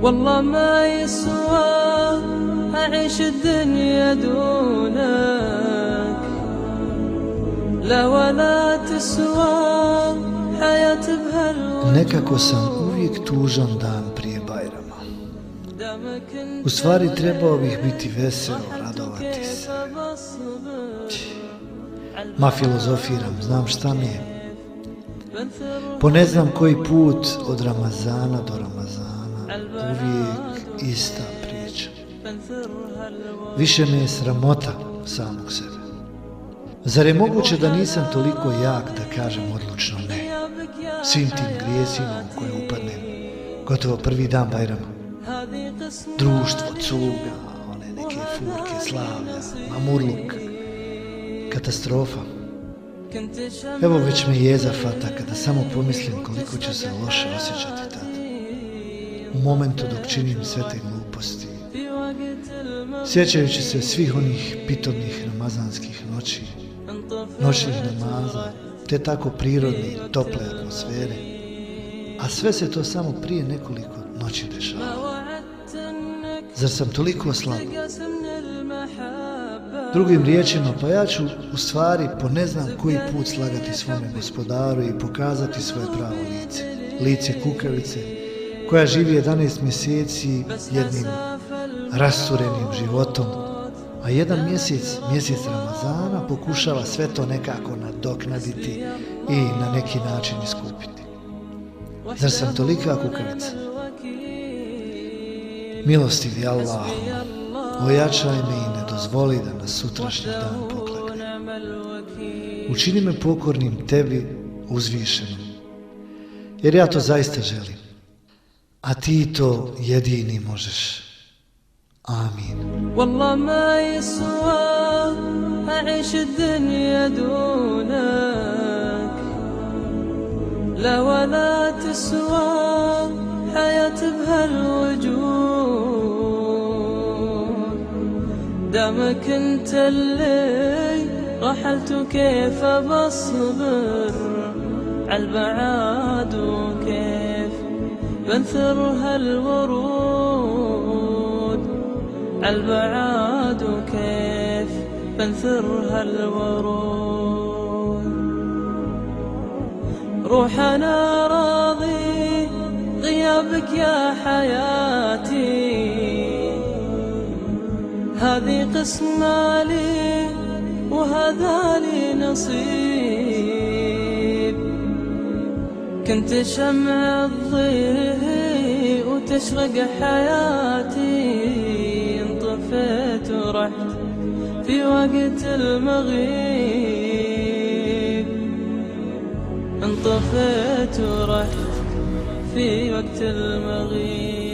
والله ما يسوى أعيش الدنيا دونك، لا ولا تسوى حياة بهالوجود. Nekako sam uvijek tužan dan prije Bajrama. U stvari trebao bih biti veseo, radovati se. Ma filozofiram, znam šta mi je. Po ne znam koji put od Ramazana do Ramazana uvijek ista priča. Više me je sramota samog sebe. Zar je moguće da nisam toliko jak da kažem odlučno ne svim tim grijesima u koje upadnem gotovo prvi dan Bajrama? Društvo, cuga, one neke furke, slavlja, mamurluk, katastrofa. Evo već me jeza fata kada samo pomislim koliko ću se loše osjećati tada. U momentu dok činim sve te gluposti, sjećajući se svih onih pitomnih ramazanskih noći, noćnih namaza, te tako prirodne i tople atmosfere, a sve se to samo prije nekoliko noći dešava. Zar sam toliko slab? Drugim riječima, pa ja ću u stvari po ne znam koji put slagati svome gospodaru i pokazati svoje pravo lice. Lice kukavice koja živi 11 mjeseci jednim rasturenim životom, a jedan mjesec Ramazana, pokušava sve to nekako nadoknaditi i na neki način iskupiti. Zar sam tolika kukavica? Milostivi Allahu, ojačaj me i ne dozvoli da nas sutrašnji dan poklekne. Učini me pokornim tebi, uzvišenom, jer ja to zaista želim, a ti to jedini možeš. آمين. والله ما يسوى أعيش الدنيا دونك، لا ولا تسوى حياة بهالوجود. دامك انت اللي رحلت وكيف بصبر عالبعاد وكيف بنثر هالورود عالبعاد وكيف بنثر هالورود. روح أنا راضي غيابك يا حياتي، هذه قسمة لي وهذا لي نصيب. كنت شمع الضيء وتشرق حياتي، انطفيت ورحت في وقت المغيب، انطفيت ورحت في وقت المغيب.